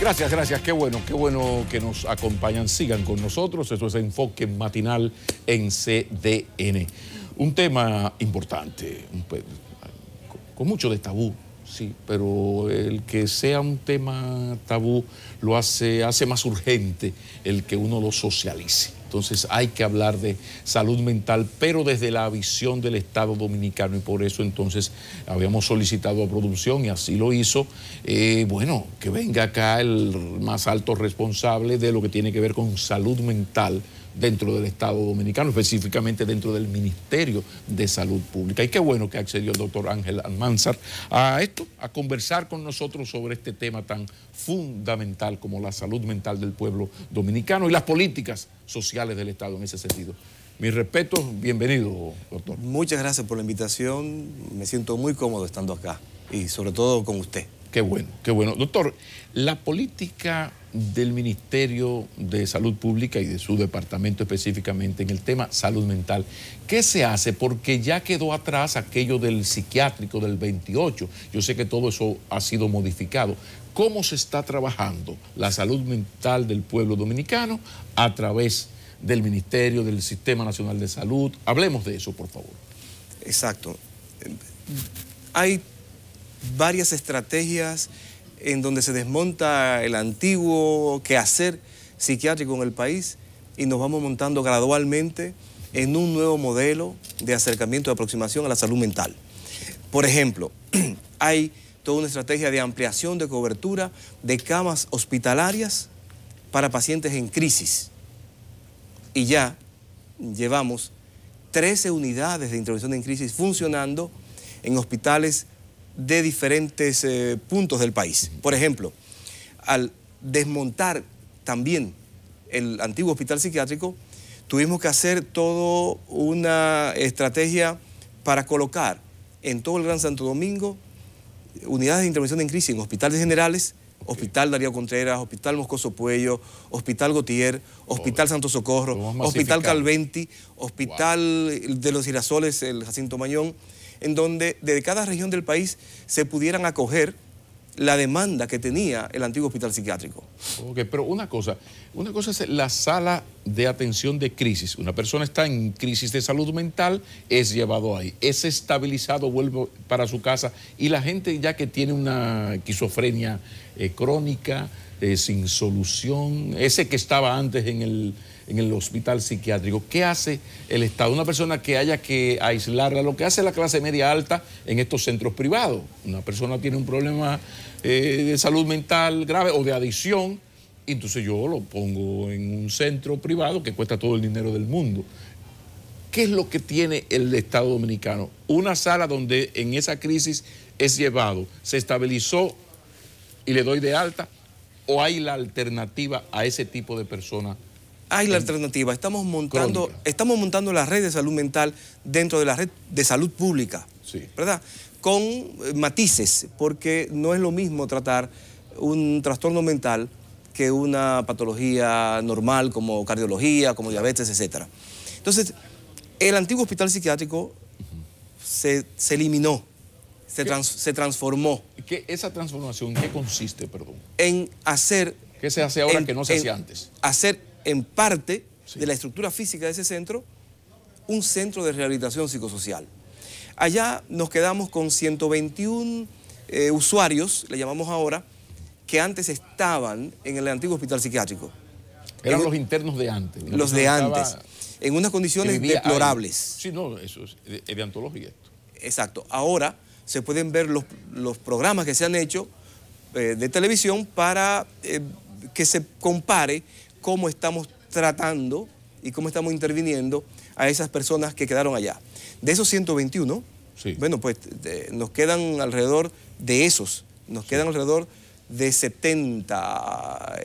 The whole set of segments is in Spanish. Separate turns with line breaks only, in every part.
Gracias, gracias. Qué bueno que nos acompañan. Sigan con nosotros. Eso es Enfoque Matinal en CDN. Un tema importante, con mucho de tabú, sí, pero el que sea un tema tabú lo hace más urgente el que uno lo socialice. Entonces hay que hablar de salud mental, pero desde la visión del Estado Dominicano, y por eso entonces habíamos solicitado a producción y así lo hizo, bueno, que venga acá el más alto responsable de lo que tiene que ver con salud mental dentro del Estado Dominicano, específicamente dentro del Ministerio de Salud Pública. Y qué bueno que accedió el doctor Ángel Almanzar a esto, a conversar con nosotros sobre este tema tan fundamental como la salud mental del pueblo dominicano y las políticas sociales del Estado en ese sentido. Mi respeto, bienvenido, doctor.
Muchas gracias por la invitación, me siento muy cómodo estando acá y sobre todo con usted.
Qué bueno, qué bueno. Doctor, la política del Ministerio de Salud Pública y de su departamento específicamente en el tema salud mental, ¿qué se hace? Porque ya quedó atrás aquello del psiquiátrico del 28. Yo sé que todo eso ha sido modificado. ¿Cómo se está trabajando la salud mental del pueblo dominicano a través del Ministerio, del Sistema Nacional de Salud? Hablemos de eso, por favor.
Exacto. Hay varias estrategias en donde se desmonta el antiguo quehacer psiquiátrico en el país y nos vamos montando gradualmente en un nuevo modelo de acercamiento y aproximación a la salud mental. Por ejemplo, hay toda una estrategia de ampliación de cobertura de camas hospitalarias para pacientes en crisis. Y ya llevamos 13 unidades de intervención en crisis funcionando en hospitales de diferentes puntos del país. Por ejemplo, al desmontar también el antiguo hospital psiquiátrico, tuvimos que hacer toda una estrategia para colocar en todo el Gran Santo Domingo unidades de intervención en crisis en hospitales generales, Hospital Darío Contreras, Hospital Moscoso Puello, Hospital Gautier, Hospital Santo Socorro, Hospital Calventi, Hospital de los Girasoles, el Jacinto Mañón, en donde desde cada región del país se pudieran acoger la demanda que tenía el antiguo hospital psiquiátrico.
Ok, pero una cosa es la sala de atención de crisis. Una persona está en crisis de salud mental, es llevado ahí, es estabilizado, vuelve para su casa, y la gente ya que tiene una esquizofrenia crónica, sin solución, ese que estaba antes en el hospital psiquiátrico, ¿qué hace el Estado? Una persona que haya que aislarla, lo que hace la clase media alta en estos centros privados. Una persona tiene un problema de salud mental grave o de adicción, y entonces yo lo pongo en un centro privado que cuesta todo el dinero del mundo. ¿Qué es lo que tiene el Estado Dominicano? Una sala donde en esa crisis es llevado, se estabilizó y le doy de alta, ¿o hay la alternativa a ese tipo de personas?
Hay la alternativa. Estamos montando la red de salud mental dentro de la red de salud pública, sí, ¿verdad? Con matices, porque no es lo mismo tratar un trastorno mental que una patología normal como cardiología, como diabetes, etc. Entonces, el antiguo hospital psiquiátrico se eliminó, se transformó.
¿Esa transformación en qué consiste, perdón?
En hacer...
¿Qué se hace ahora que no se hacía antes?
Hacer en parte de la estructura física de ese centro un centro de rehabilitación psicosocial. Allá nos quedamos con 121 usuarios, le llamamos ahora, que antes estaban en el antiguo hospital psiquiátrico.
Eran los internos de antes.
Los de antes, en unas condiciones deplorables.
Ahí. Sí, no, eso es de antología.
Exacto. Ahora se pueden ver los programas que se han hecho de televisión para que se compare cómo estamos tratando y cómo estamos interviniendo a esas personas que quedaron allá. De esos 121, sí, bueno, pues nos quedan alrededor de esos, quedan alrededor de 70,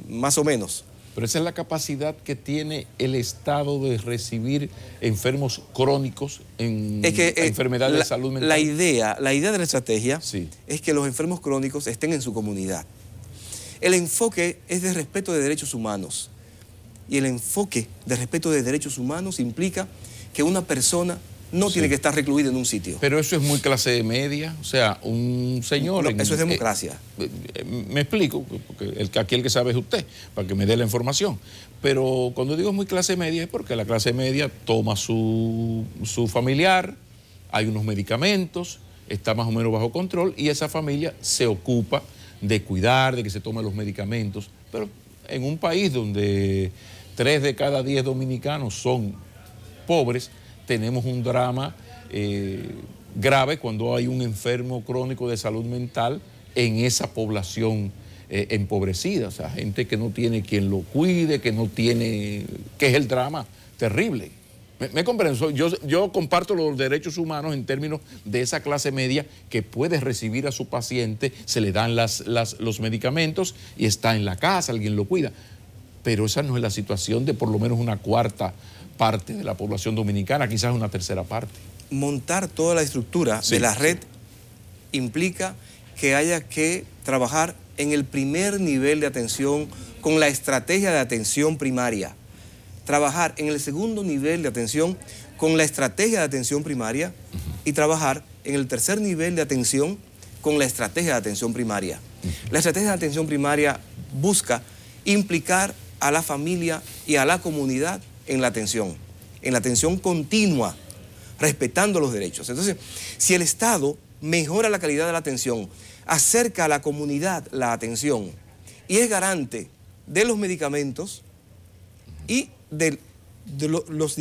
más o menos.
Pero esa es la capacidad que tiene el Estado de recibir enfermos crónicos en enfermedades de salud mental.
La idea de la estrategia, sí, es que los enfermos crónicos estén en su comunidad. El enfoque es de respeto de derechos humanos. Y el enfoque de respeto de derechos humanos implica que una persona no tiene que estar recluido en un sitio.
Pero eso es muy clase media, o sea, un señor...
No, eso es democracia.
Me explico, porque aquí el que sabe es usted, para que me dé la información. Pero cuando digo muy clase media es porque la clase media toma su familiar, hay unos medicamentos, está más o menos bajo control y esa familia se ocupa de cuidar, de que se tomen los medicamentos. Pero en un país donde 3 de cada 10 dominicanos son pobres, tenemos un drama grave cuando hay un enfermo crónico de salud mental en esa población empobrecida, o sea, gente que no tiene quien lo cuide, que es el drama terrible. ¿Me comprendo? Yo comparto los derechos humanos en términos de esa clase media que puede recibir a su paciente, se le dan los medicamentos y está en la casa, alguien lo cuida. Pero esa no es la situación de por lo menos una cuarta parte de la población dominicana, quizás una tercera parte.
Montar toda la estructura de la red implica que haya que trabajar en el primer nivel de atención con la estrategia de atención primaria. Trabajar en el segundo nivel de atención con la estrategia de atención primaria y trabajar en el tercer nivel de atención con la estrategia de atención primaria. La estrategia de atención primaria busca implicar a la familia y a la comunidad en la atención continua, respetando los derechos. Entonces, si el Estado mejora la calidad de la atención, acerca a la comunidad la atención y es garante de los medicamentos y de las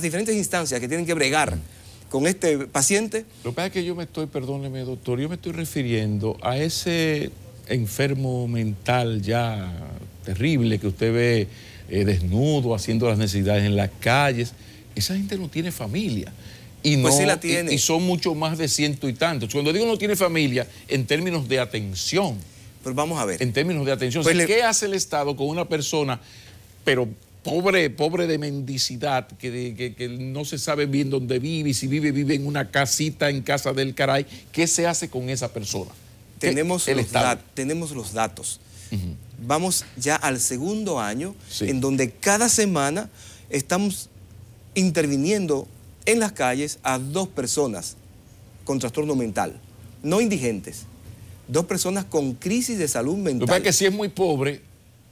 diferentes instancias que tienen que bregar con este paciente.
Lo que pasa es que perdóneme doctor, yo me estoy refiriendo a ese enfermo mental ya terrible que usted ve desnudo, haciendo las necesidades en las calles. Esa gente no tiene familia. Y
pues
no,
sí la tiene.
Y son mucho más de 100 y tantos. Cuando digo no tiene familia, en términos de atención.
Pero vamos a ver.
En términos de atención.
Pues
¿Qué hace el Estado con una persona, pero pobre de mendicidad, que no se sabe bien dónde vive, y si vive en una casita en casa del caray? ¿Qué se hace con esa persona?
Tenemos los datos. Vamos ya al segundo año, en donde cada semana estamos interviniendo en las calles a 2 personas con trastorno mental, no indigentes, 2 personas con crisis de salud mental.
Lo que pasa es que si es muy pobre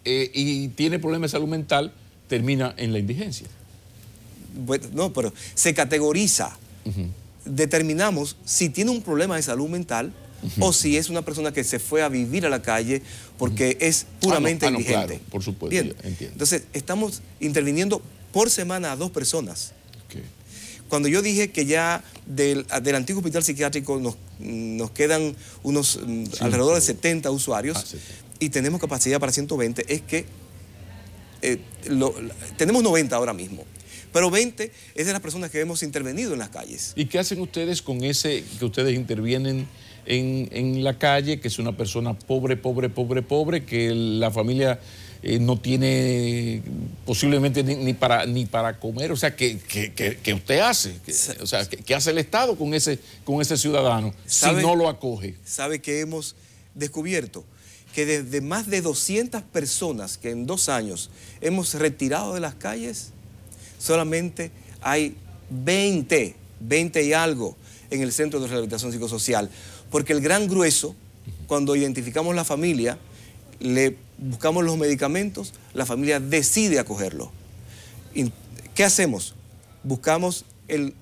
y tiene problemas de salud mental, termina en la indigencia.
Bueno, no, pero se categoriza. Determinamos si tiene un problema de salud mental o si es una persona que se fue a vivir a la calle porque es puramente indigente.
Claro, por supuesto.
Bien.
Entiendo.
Entonces, estamos interviniendo por semana a 2 personas.
Okay.
Cuando yo dije que ya del antiguo hospital psiquiátrico nos quedan unos alrededor de 70 usuarios y tenemos capacidad para 120, es que tenemos 90 ahora mismo. Pero 20 es de las personas que hemos intervenido en las calles.
¿Y qué hacen ustedes con ese que ustedes intervienen en la calle, que es una persona pobre, que la familia no tiene posiblemente ni para comer? O sea, ¿qué usted hace? O sea, ¿qué hace el Estado con ese ciudadano si no lo acoge?
¿Sabe que hemos descubierto? Que desde más de 200 personas que en 2 años hemos retirado de las calles, solamente hay 20 y algo en el Centro de Rehabilitación Psicosocial. Porque el gran grueso, cuando identificamos la familia, le buscamos los medicamentos, la familia decide acogerlo. ¿Qué hacemos? Buscamos el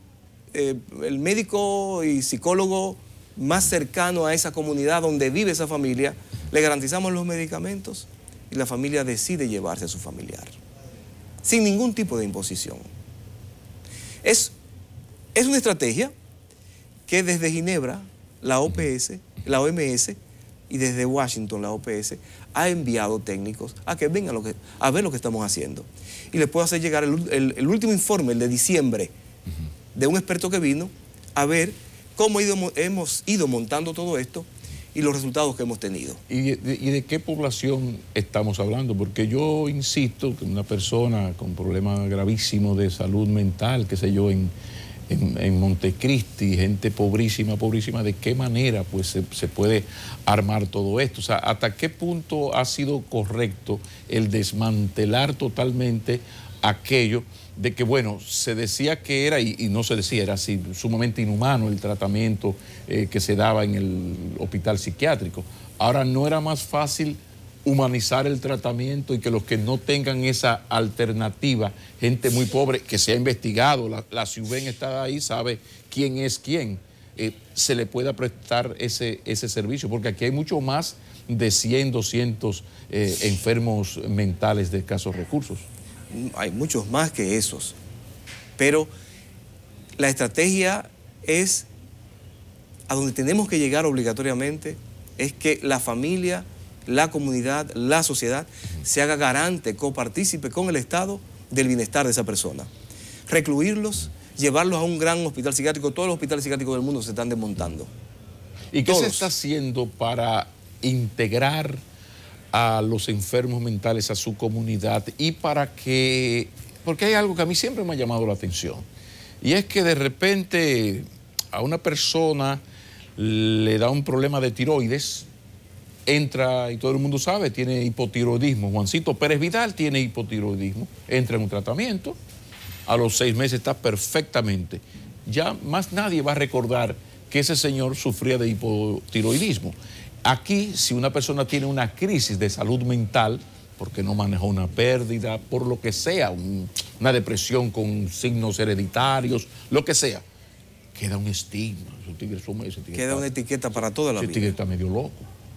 médico y psicólogo más cercano a esa comunidad donde vive esa familia, le garantizamos los medicamentos y la familia decide llevarse a su familiar, sin ningún tipo de imposición. Es una estrategia que desde Ginebra, la OMS, y desde Washington, la OPS, ha enviado técnicos a que vengan a ver lo que estamos haciendo. Y les puedo hacer llegar el último informe, el de diciembre, de un experto que vino a ver cómo hemos ido montando todo esto y los resultados que hemos tenido.
¿Y de qué población estamos hablando? Porque yo insisto que una persona con problemas gravísimos de salud mental, qué sé yo, en Montecristi, gente pobrísima, ¿de qué manera pues se puede armar todo esto? O sea, ¿hasta qué punto ha sido correcto el desmantelar totalmente aquello de que, bueno, se decía que era, y no se decía, era así, sumamente inhumano el tratamiento que se daba en el hospital psiquiátrico. Ahora, ¿no era más fácil humanizar el tratamiento y que los que no tengan esa alternativa, gente muy pobre, que se ha investigado, la CIUBEN está ahí, sabe quién es quién, se le pueda prestar ese servicio? Porque aquí hay mucho más de 100, 200 enfermos mentales de escasos recursos.
Hay muchos más que esos, pero la estrategia es, a donde tenemos que llegar obligatoriamente, es que la familia, la comunidad, la sociedad se haga garante, copartícipe con el Estado del bienestar de esa persona. Recluirlos, llevarlos a un gran hospital psiquiátrico. Todos los hospitales psiquiátricos del mundo se están desmontando.
¿Y qué se está haciendo para integrar a los enfermos mentales a su comunidad y para que, porque hay algo que a mí siempre me ha llamado la atención, y es que de repente a una persona le da un problema de tiroides, entra, y todo el mundo sabe, tiene hipotiroidismo, Juancito Pérez Vidal tiene hipotiroidismo, entra en un tratamiento, a los 6 meses está perfectamente, ya más nadie va a recordar que ese señor sufría de hipotiroidismo. Aquí, si una persona tiene una crisis de salud mental, porque no manejó una pérdida, por lo que sea, una depresión con signos hereditarios, lo que sea, queda un estigma.
Queda una etiqueta para toda la vida.
Ese tigre está medio loco.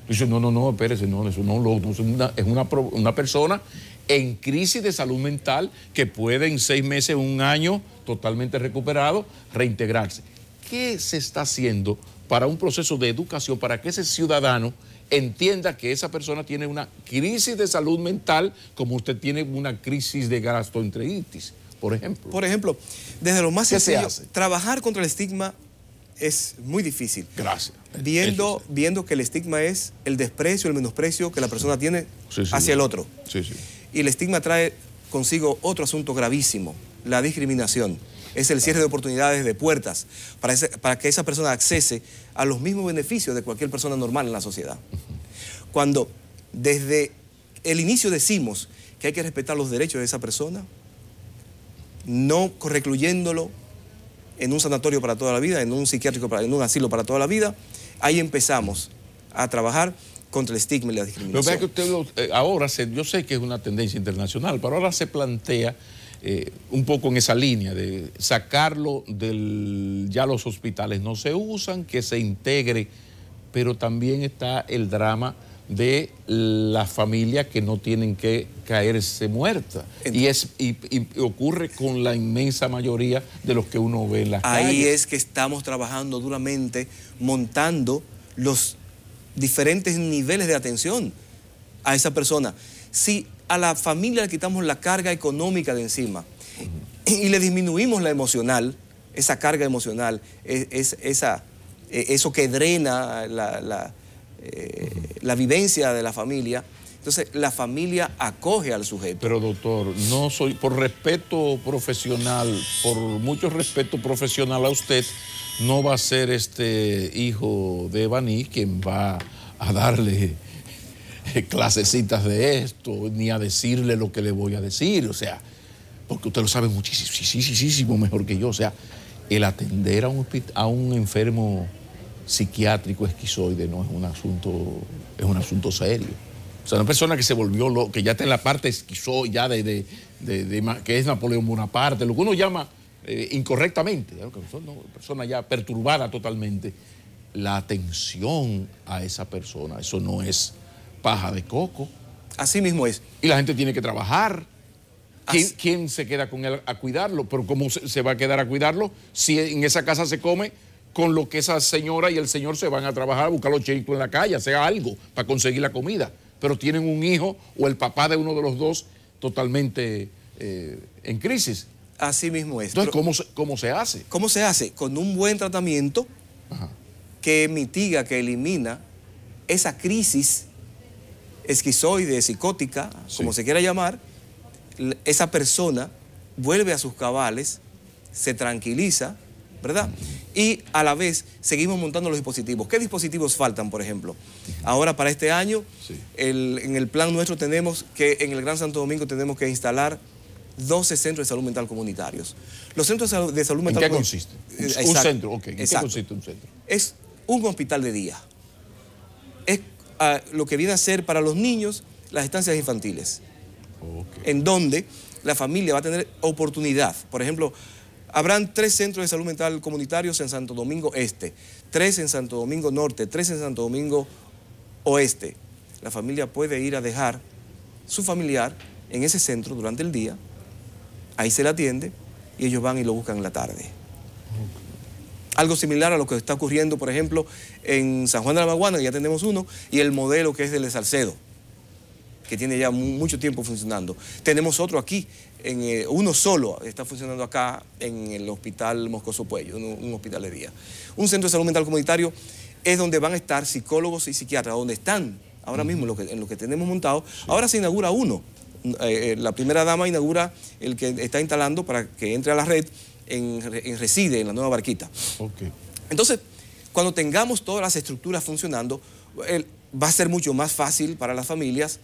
Dice, no, espérese, no, eso no es una persona en crisis de salud mental que puede en 6 meses, 1 año, totalmente recuperado, reintegrarse. ¿Qué se está haciendo para un proceso de educación, para que ese ciudadano entienda que esa persona tiene una crisis de salud mental como usted tiene una crisis de gastroenteritis, por ejemplo? Por ejemplo,
desde lo más sencillo, trabajar contra el estigma es muy difícil.
Gracias.
Viendo que el estigma es el desprecio, el menosprecio que la persona tiene hacia el otro. Y el estigma trae consigo otro asunto gravísimo, la discriminación. Es el cierre de oportunidades, de puertas, para que esa persona accese a los mismos beneficios de cualquier persona normal en la sociedad. Cuando desde el inicio decimos que hay que respetar los derechos de esa persona, no recluyéndolo en un sanatorio para toda la vida, en un psiquiátrico, en un asilo para toda la vida, ahí empezamos a trabajar contra el estigma y la discriminación.
Pero que usted ahora, yo sé que es una tendencia internacional, pero ahora se plantea un poco en esa línea de sacarlo ya los hospitales no se usan, que se integre, pero también está el drama de las familias que no tienen que caerse muertas. Y ocurre con la inmensa mayoría de los que uno ve en las calles.
Ahí es que estamos trabajando duramente, montando los diferentes niveles de atención a esa persona. Si a la familia le quitamos la carga económica de encima y le disminuimos la emocional, esa carga emocional, eso que drena la vivencia de la familia, entonces la familia acoge al sujeto.
Pero doctor, no soy, por respeto profesional, por mucho respeto profesional a usted, no va a ser este hijo de Baní quien va a darle clasecitas de esto, ni a decirle lo que le voy a decir, o sea, porque usted lo sabe muchísimo mejor que yo, o sea, el atender a un enfermo psiquiátrico esquizoide no es un asunto serio. O sea, una persona que se volvió loco, que ya está en la parte esquizoide, ya que es Napoleón Bonaparte, lo que uno llama incorrectamente, una persona ya perturbada totalmente, la atención a esa persona, eso no es paja de coco.
Así mismo es.
Y la gente tiene que trabajar. ¿Quién se queda con él a cuidarlo? Pero ¿cómo se va a quedar a cuidarlo si en esa casa se come con lo que esa señora y el señor se van a trabajar a buscar los chelitos en la calle, sea algo para conseguir la comida? Pero tienen un hijo o el papá de uno de los dos totalmente en crisis.
Así mismo es.
Entonces, ¿cómo se hace?
¿Cómo se hace? Con un buen tratamiento que mitiga, que elimina esa crisis esquizoide, psicótica, como se quiera llamar. Esa persona vuelve a sus cabales, se tranquiliza, ¿verdad? Y a la vez seguimos montando los dispositivos. ¿Qué dispositivos faltan, por ejemplo? Ahora para este año, en el plan nuestro tenemos que en el Gran Santo Domingo tenemos que instalar 12 centros de salud mental comunitarios. Los centros de salud mental...
¿En qué consiste? Un centro, ok. ¿En qué consiste un centro?
Es un hospital de día. Es lo que viene a ser para los niños las estancias infantiles, en donde la familia va a tener oportunidad. Por ejemplo, habrán 3 centros de salud mental comunitarios en Santo Domingo Este, 3 en Santo Domingo Norte, 3 en Santo Domingo Oeste. La familia puede ir a dejar su familiar en ese centro durante el día, ahí se le atiende y ellos van y lo buscan en la tarde. Algo similar a lo que está ocurriendo, por ejemplo, en San Juan de la Maguana, que ya tenemos uno, y el modelo que es el de Salcedo, que tiene ya mucho tiempo funcionando. Tenemos otro aquí, uno solo está funcionando acá en el Hospital Moscoso Puello, un hospital de día. Un centro de salud mental comunitario es donde van a estar psicólogos y psiquiatras, donde están ahora mismo en lo que tenemos montado. Sí. Ahora se inaugura uno. La primera dama inaugura el que está instalando para que entre a la red en Reside, en la Nueva Barquita.
Okay.
Entonces, cuando tengamos todas las estructuras funcionando, va a ser mucho más fácil para las familias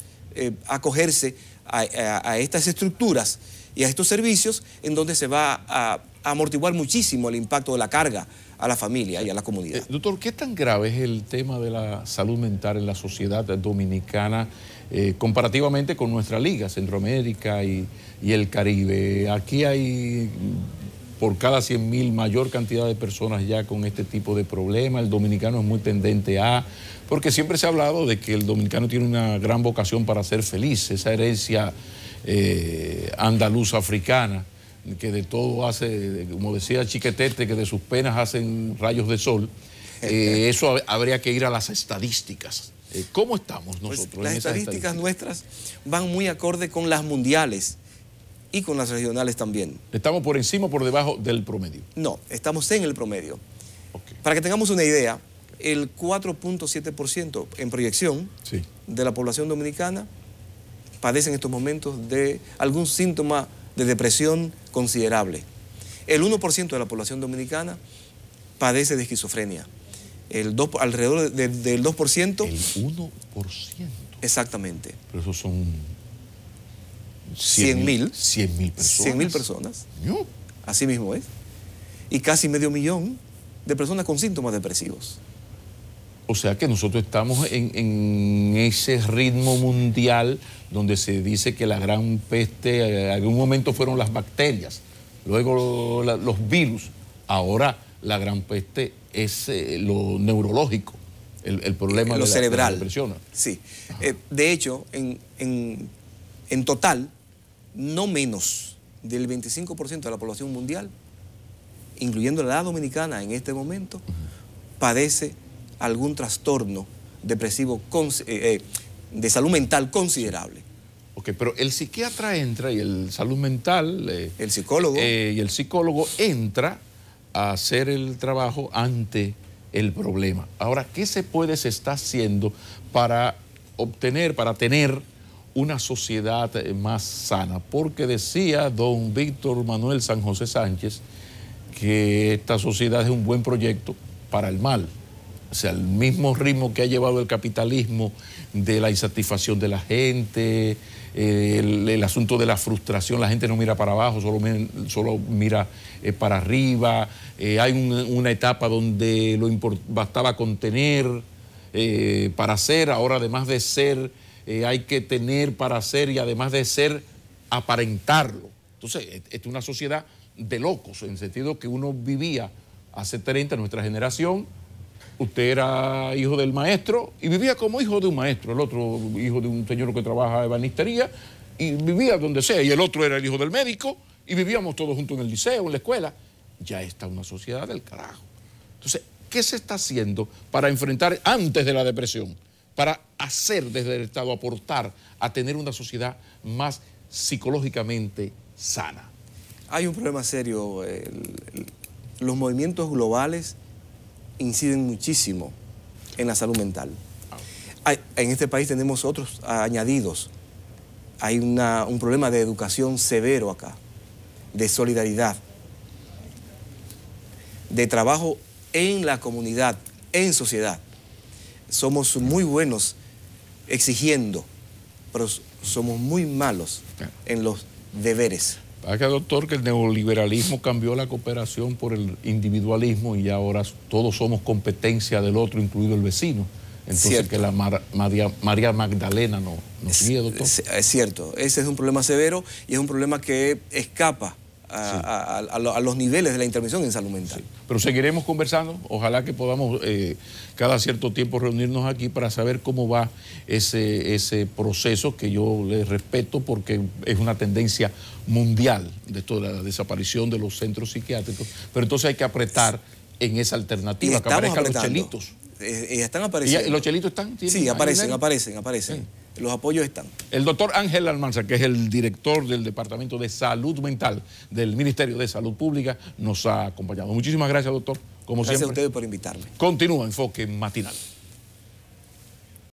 acogerse a estas estructuras y a estos servicios, en donde se va a amortiguar muchísimo el impacto de la carga a la familia y a la comunidad.
Doctor, ¿qué tan grave es el tema de la salud mental en la sociedad dominicana comparativamente con nuestra liga, Centroamérica y el Caribe? Aquí hay por cada 100.000 mayor cantidad de personas ya con este tipo de problema. El dominicano es muy tendente a... Porque siempre se ha hablado de que el dominicano tiene una gran vocación para ser feliz, esa herencia andaluza africana, que de todo hace, como decía Chiquetete, que de sus penas hacen rayos de sol. Eso habría que ir a las estadísticas. ¿Cómo estamos nosotros?
Pues las estadísticas nuestras van muy acorde con las mundiales y con las regionales también.
¿Estamos por encima o por debajo del promedio?
No, estamos en el promedio. Okay. Para que tengamos una idea, el 4.7% en proyección de la población dominicana padece en estos momentos de algún síntoma de depresión considerable. El 1% de la población dominicana padece de esquizofrenia. Alrededor del 2%.
El 1%.
Exactamente.
Pero esos son
100.000.
100.000 personas.
100.000 personas.
¿No?
Así mismo es. Y casi 500.000 de personas con síntomas depresivos.
O sea que nosotros estamos en ese ritmo mundial donde se dice que la gran peste, en algún momento fueron las bacterias, luego los virus, ahora la gran peste es lo neurológico, el problema de lo cerebral. De la depresión.
Sí. De hecho, en total, no menos del 25% de la población mundial, incluyendo la dominicana en este momento, padece algún trastorno depresivo de salud mental considerable.
Ok, pero el psiquiatra entra y el salud mental...
el psicólogo.
Y el psicólogo entra a hacer el trabajo ante el problema. Ahora, ¿qué se está haciendo para tener una sociedad más sana? Porque decía don Víctor Manuel San José Sánchez que esta sociedad es un buen proyecto para el mal. O sea, el mismo ritmo que ha llevado el capitalismo de la insatisfacción de la gente, el asunto de la frustración, la gente no mira para abajo, solo mira para arriba. Hay una etapa donde bastaba con tener para ser, ahora además de ser, hay que tener para ser y además de ser, aparentarlo. Entonces, es una sociedad de locos, en el sentido que uno vivía hace 30, nuestra generación. Usted era hijo del maestro y vivía como hijo de un maestro, el otro hijo de un señor que trabaja en ebanistería y vivía donde sea, y el otro era el hijo del médico y vivíamos todos juntos en el liceo, en la escuela. Ya está una sociedad del carajo. Entonces, ¿qué se está haciendo para enfrentar antes de la depresión? Para hacer desde el Estado, aportar a tener una sociedad más psicológicamente sana.
Hay un problema serio. Los movimientos globales inciden muchísimo en la salud mental. En este país tenemos otros añadidos. Hay un problema de educación severo acá, de solidaridad, de trabajo en la comunidad, en sociedad. Somos muy buenos exigiendo, pero somos muy malos en los deberes.
Para que, doctor, que el neoliberalismo cambió la cooperación por el individualismo y ahora todos somos competencia del otro, incluido el vecino. Entonces, cierto. Que la María Magdalena nos guíe, doctor.
Es cierto, ese es un problema severo y es un problema que escapa a los niveles de la intervención en salud mental.
Sí. Pero seguiremos conversando, ojalá que podamos cada cierto tiempo reunirnos aquí para saber cómo va ese proceso que yo le respeto porque es una tendencia mundial de toda la desaparición de los centros psiquiátricos, pero entonces hay que apretar en esa alternativa, que aparezcan los chelitos.
Están apareciendo.
¿Y los chelitos están?
Sí, aparecen. Sí. Los apoyos están.
El doctor Ángel Almanza, que es el director del Departamento de Salud Mental del Ministerio de Salud Pública, nos ha acompañado. Muchísimas gracias, doctor. Como
gracias
siempre.
a ustedes por invitarme.
Continúa Enfoque Matinal.